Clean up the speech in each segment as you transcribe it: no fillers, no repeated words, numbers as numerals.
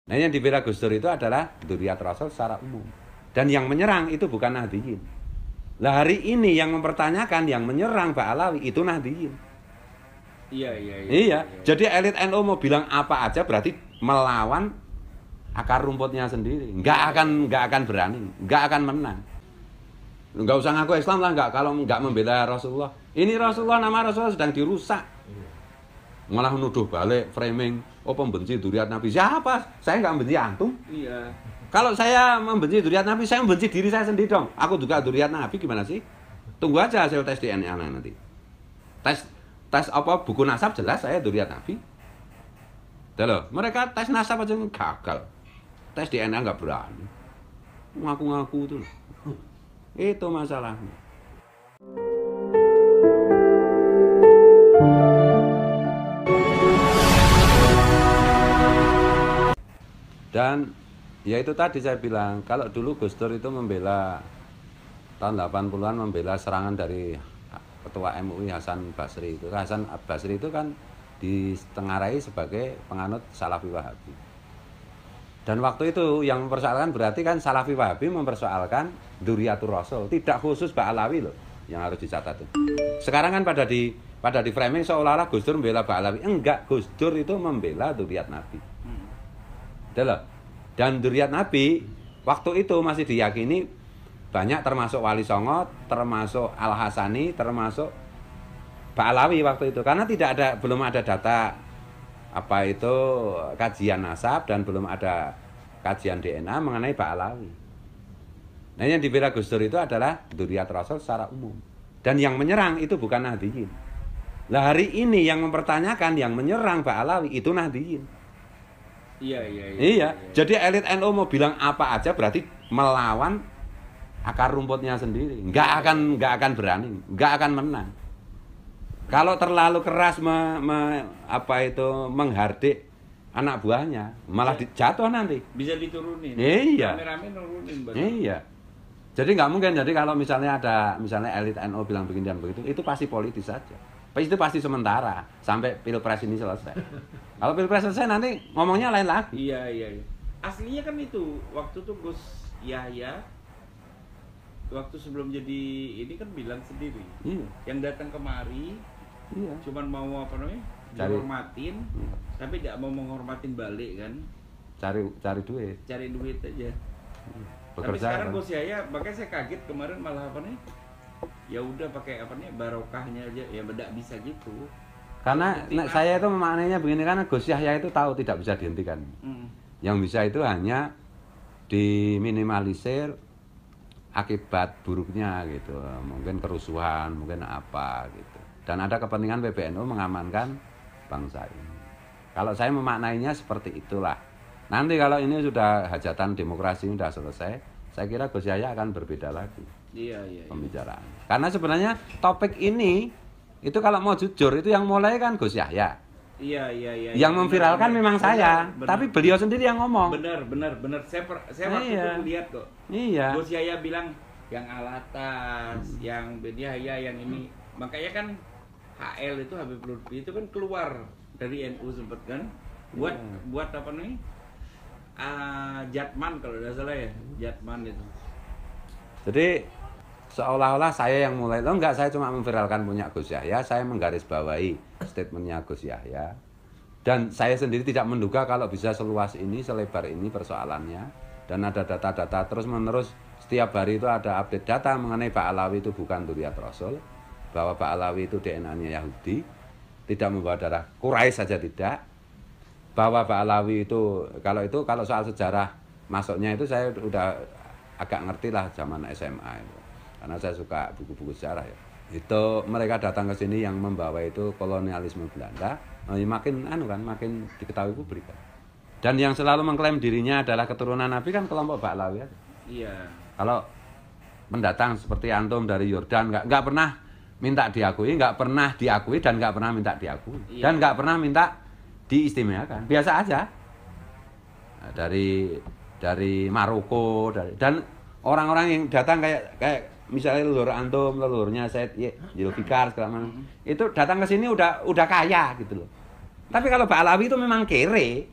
Nah, yang dibela Gus Dur itu adalah dzurriyyat Rasul secara umum. Dan yang menyerang itu bukan Nahdliyin. Lah hari ini yang mempertanyakan, yang menyerang Ba'alawi itu Nahdliyin. Iya. Jadi elit NU mau bilang apa aja berarti melawan akar rumputnya sendiri. Nggak akan berani, nggak akan menang. Nggak usah ngaku Islam lah, nggak, kalau nggak membela Rasulullah. Ini Rasulullah, nama Rasulullah sedang dirusak. Malah nuduh balik, framing, oh pembenci dzurriyyat Nabi. Siapa? Saya nggak membenci antum. Iya. Kalau saya membenci dzurriyyat Nabi, saya membenci diri saya sendiri dong. Aku juga dzurriyyat Nabi, gimana sih? Tunggu aja hasil tes DNA nanti. Tes apa buku nasab jelas saya dzurriyyat Nabi. Tuh loh, mereka tes nasab aja gagal. Tes DNA nggak berani. Ngaku-ngaku tuh. Itu masalahnya. Dan ya itu tadi saya bilang, kalau dulu Gus Dur itu membela tahun 80-an membela serangan dari ketua MUI Hasan Basri itu. Hasan Basri itu kan ditengarai sebagai penganut Salafi Wahabi. Dan waktu itu yang mempersoalkan berarti kan Salafi Wahabi mempersoalkan dzurriyyatur Rasul, tidak khusus Ba'alawi loh yang harus dicatat itu. Sekarang kan pada di framing seolah-olah Gus Dur membela Ba'alawi. Enggak, Gus Dur itu membela dzurriyyat Nabi. Dan dzurriyyat Nabi waktu itu masih diyakini banyak, termasuk Wali Songo, termasuk Al-Hasani, termasuk Ba'alawi waktu itu, karena belum ada data apa itu kajian nasab dan belum ada kajian DNA mengenai Ba'alawi. Nah, yang dibela Gus Dur itu adalah dzurriyyat Rasul secara umum. Dan yang menyerang itu bukan Nahdliyin. Lah hari ini yang mempertanyakan, yang menyerang Ba'alawi itu Nahdliyin. Iya. Jadi elit NU mau bilang apa aja berarti melawan akar rumputnya sendiri. Nggak akan berani, nggak akan menang. Kalau terlalu keras menghardik anak buahnya, malah jatuh nanti. Bisa diturunin. Iya. Rame-rame nurunin. Iya. Jadi nggak mungkin. Jadi kalau misalnya elit NU bilang begini dan begitu, itu pasti politis saja. Itu pasti sementara sampai pilpres ini selesai. Kalau pilpres selesai nanti ngomongnya lain lagi. Iya. Aslinya kan itu waktu tuh Gus Yahya waktu sebelum jadi ini kan bilang sendiri. Iya. Yang datang kemari cuman mau apa namanya? Dihormatin, tapi tidak mau menghormatin balik kan. Cari duit. Cari duit aja. Bekerja, tapi sekarang kan? Gus Yahya, makanya saya kaget kemarin malah apa nih? Ya udah pakai apa nih barokahnya aja, ya tidak bisa gitu. Karena saya itu memaknainya begini, karena Gus Yahya itu tahu tidak bisa dihentikan. Yang bisa itu hanya diminimalisir akibat buruknya gitu, mungkin kerusuhan, mungkin apa gitu. Dan ada kepentingan PBNU mengamankan bangsa ini. Kalau saya memaknainya seperti itulah. Nanti kalau ini sudah hajatan demokrasi ini sudah selesai, saya kira Gus Yahya akan berbeda lagi. Iya. Pembicaraan. Karena sebenarnya topik ini itu kalau mau jujur itu yang mulai kan Gus Yahya. Iya. Yang memviralkan memang saya, tapi beliau sendiri yang ngomong. Benar. Saya waktu itu lihat kok. Iya. Gus Yahya bilang yang Alatas, yang Yahya, yang ini. Makanya kan HL itu Habib Lutfi itu kan keluar dari NU sempat kan buat apa nih? Jatman kalau tidak salah ya, Jatman itu. Jadi seolah-olah saya yang mulai, enggak, saya cuma memviralkan punya Gus Yahya, saya menggarisbawahi statementnya Gus Yahya, dan saya sendiri tidak menduga kalau bisa seluas ini, selebar ini persoalannya, dan ada data-data terus-menerus, setiap hari itu ada update data mengenai Ba'alawi itu bukan dzurriyyat Rasul, bahwa Ba'alawi itu DNA-nya Yahudi, tidak membawa darah Quraisy saja tidak, bahwa Ba'alawi itu kalau soal sejarah masuknya itu saya udah agak ngerti lah zaman SMA itu. Karena saya suka buku-buku sejarah ya. Itu mereka datang ke sini yang membawa itu kolonialisme Belanda, makin diketahui publik kan. Dan yang selalu mengklaim dirinya adalah keturunan Nabi kan kelompok Ba'alawi aja. Iya. Kalau pendatang seperti antum dari Yordan nggak pernah minta diakui, nggak pernah diakui dan nggak pernah minta diakui. Iya. Dan nggak pernah minta diistimewakan. Biasa aja. Nah, dari Maroko, dan orang-orang yang datang kayak misalnya leluhur antum, leluhurnya Said Zulfikar segala macam, itu datang ke sini udah kaya gitu loh. Tapi kalau Ba'alawi itu memang kere.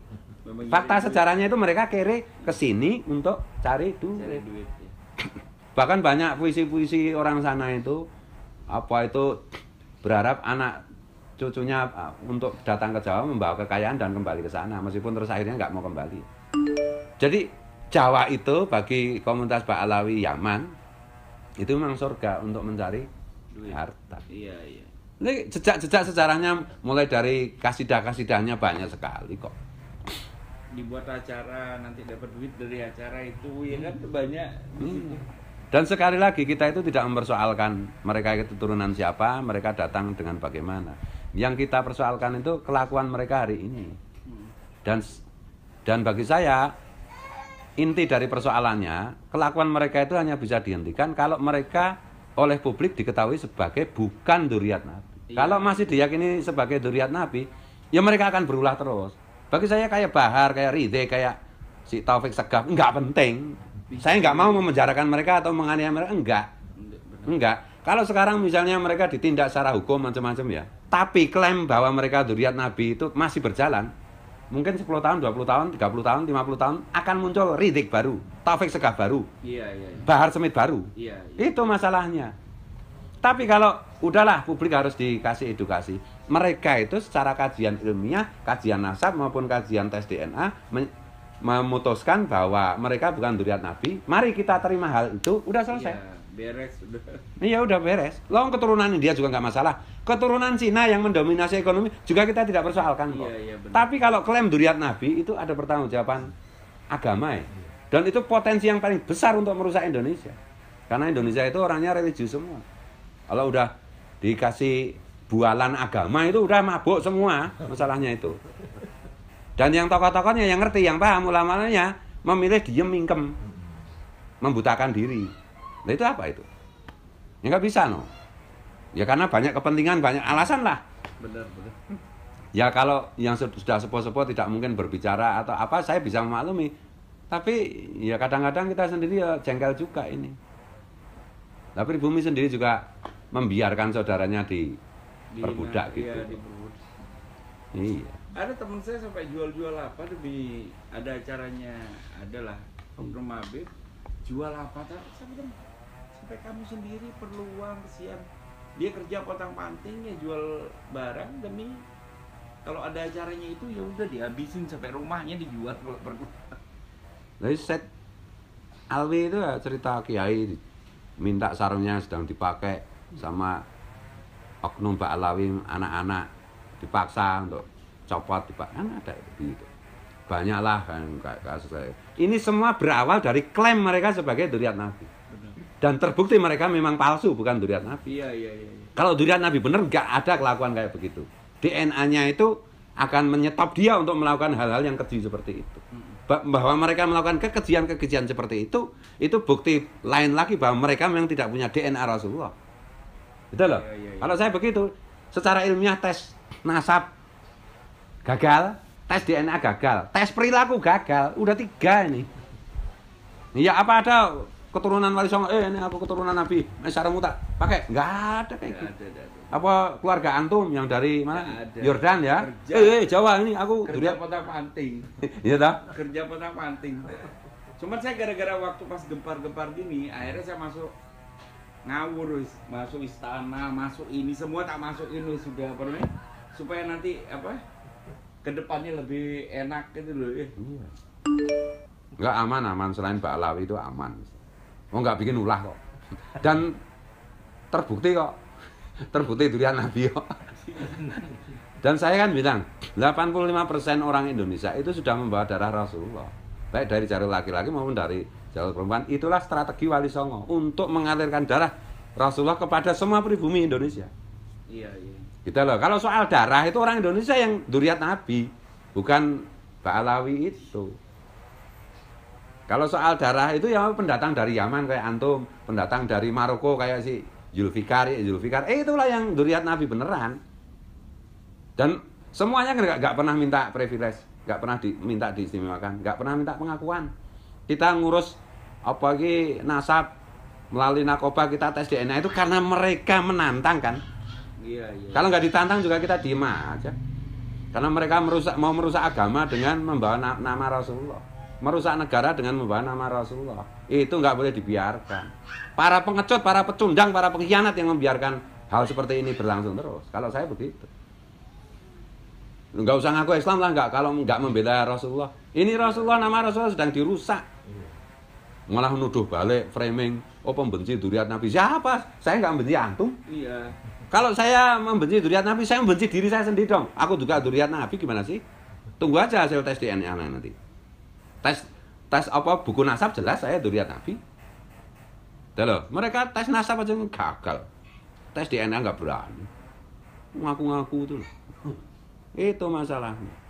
Fakta sejarahnya itu mereka kere ke sini untuk cari Cari duit. duit ya. Bahkan banyak puisi-puisi orang sana itu apa itu berharap anak cucunya untuk datang ke Jawa membawa kekayaan dan kembali ke sana, meskipun terus akhirnya nggak mau kembali. Jadi Jawa itu bagi komunitas Ba'alawi Yaman itu memang surga untuk mencari Duit. harta. Iya, iya. Ini jejak-jejak sejarahnya mulai dari kasidah-kasidahnya banyak sekali kok. Dibuat acara nanti dapat duit dari acara itu ya kan banyak di situ. Dan sekali lagi kita itu tidak mempersoalkan mereka itu turunan siapa, mereka datang dengan bagaimana. Yang kita persoalkan itu kelakuan mereka hari ini. Dan bagi saya inti dari persoalannya, kelakuan mereka itu hanya bisa dihentikan kalau mereka oleh publik diketahui sebagai bukan dzurriyyat Nabi. Iya. Kalau masih diyakini sebagai dzurriyyat Nabi, ya mereka akan berulah terus. Bagi saya kayak Bahar, kayak Ridhe, kayak si Taufik Segaf, enggak penting. Saya enggak mau memenjarakan mereka atau menganiaya mereka, enggak. Kalau sekarang misalnya mereka ditindak secara hukum macam-macam ya, tapi klaim bahwa mereka dzurriyyat Nabi itu masih berjalan, mungkin 10 tahun, 20 tahun, 30 tahun, 50 tahun akan muncul Ridhik baru, Taufik Segaf baru, Iya, iya. Bahar Smith baru. Iya, iya. Itu masalahnya. Tapi kalau udahlah publik harus dikasih edukasi. Mereka itu secara kajian ilmiah, kajian nasab maupun kajian tes DNA memutuskan bahwa mereka bukan dzurriyyat Nabi. Mari kita terima hal itu, udah selesai. Iya, beres udah. Iya udah beres. Loh keturunan India juga nggak masalah. Keturunan Cina yang mendominasi ekonomi juga kita tidak persoalkan kok. Iya, iya, benar. Tapi kalau klaim dzurriyyat Nabi itu ada pertanggungjawaban agama ya. Dan itu potensi yang paling besar untuk merusak Indonesia. Karena Indonesia itu orangnya religius semua. Kalau udah dikasih bualan agama itu udah mabuk semua masalahnya itu. Dan yang tokoh-tokohnya yang ngerti, yang paham, ulama-ulamanya memilih diem mingkem, membutakan diri. Nah itu apa itu? Ya nggak bisa no. Ya karena banyak kepentingan, banyak alasan lah. Benar, benar. Ya kalau yang sudah sepuh-sepuh tidak mungkin berbicara atau apa, saya bisa memaklumi. Tapi ya kadang-kadang kita sendiri ya jengkel juga ini. Nah pribumi sendiri juga membiarkan saudaranya diperbudak gitu. Iya, diperbudak. Iya. Ada teman saya sampai jual-jual apa demi ada acaranya, adalah oknum Habib jual apa tak sampai kamu sendiri perlu uang kesian. Dia kerja potong-panting ya jual barang demi kalau ada acaranya itu ya udah dihabisin sampai rumahnya dijual kalau perlu. Jadi set Alwi itu ya cerita kiai minta sarungnya sedang dipakai sama oknum Ba'alawi, anak-anak dipaksa untuk copot kan ada gitu. Banyaklah kan kasus saya. Ini semua berawal dari klaim mereka sebagai dzurriyyat Nabi. Dan terbukti mereka memang palsu, bukan dzurriyyat Nabi. Iya, iya, iya. Kalau dzurriyyat Nabi benar nggak ada kelakuan kayak begitu. DNA-nya itu akan menyetop dia untuk melakukan hal-hal yang keji seperti itu. Bahwa mereka melakukan kekejian-kekejian seperti itu bukti lain lagi bahwa mereka memang tidak punya DNA Rasulullah. Gitu loh. Iya, iya, iya. Kalau saya begitu, secara ilmiah tes nasab gagal, tes DNA gagal, tes perilaku gagal, udah 3 ini. Ya apa ada keturunan Wali Songo? Ini aku keturunan Nabi, sarungmu tak pakai? Nggak ada kayak gitu. Ada. Apa keluarga antum yang dari mana? Nggak ada. Yordan ya? Kerja. Jawa ini aku Kerja potong-panting. Iya toh? Kerja potong-panting. Cuman saya gara-gara waktu pas gempar-gempar gini, akhirnya saya masuk ngawur, masuk istana, masuk ini semua tak masukin sudah apa namanya? Supaya nanti apa? Kedepannya lebih enak gitu loh. Iya. Enggak aman selain Ba'alawi itu aman. Oh enggak bikin ulah kok. Dan terbukti kok. Terbukti dzurriyyat Nabi kok. Dan saya kan bilang 85% orang Indonesia itu sudah membawa darah Rasulullah. Baik dari jalur laki-laki maupun dari jalur perempuan. Itulah strategi Wali Songo untuk mengalirkan darah Rasulullah kepada semua pribumi Indonesia. Iya, iya. Gitu loh. Kalau soal darah itu orang Indonesia yang dzurriyyat Nabi, bukan Ba'alawi itu. Kalau soal darah itu ya pendatang dari Yaman kayak antum, pendatang dari Maroko kayak si Zulfikar. Itulah yang dzurriyyat Nabi beneran. Dan semuanya nggak pernah minta privilege, nggak pernah minta diistimewakan, nggak pernah minta pengakuan. Kita ngurus apa lagi nasab melalui narkoba, kita tes DNA itu karena mereka menantang kan. Iya, iya. Kalau nggak ditantang juga kita diem aja. Karena mereka mau merusak agama dengan membawa nama Rasulullah. Merusak negara dengan membawa nama Rasulullah. Itu nggak boleh dibiarkan. Para pengecut, para pecundang, para pengkhianat yang membiarkan hal seperti ini berlangsung terus. Kalau saya begitu. Nggak usah ngaku Islam lah, kalau nggak membela Rasulullah. Ini Rasulullah, nama Rasulullah sedang dirusak. Malah nuduh balik, framing, oh pembenci dzurriyyat Nabi. Siapa? Saya nggak membenci antum. Iya. Kalau saya membenci dzurriyyat Nabi, saya membenci diri saya sendiri dong. Aku juga dzurriyyat Nabi, gimana sih? Tunggu aja hasil tes DNA nanti. Tes apa buku nasab jelas saya dzurriyyat Nabi. Tuh loh, mereka tes nasab aja gagal. Tes DNA nggak berani. Ngaku-ngaku tuh. Itu masalahnya.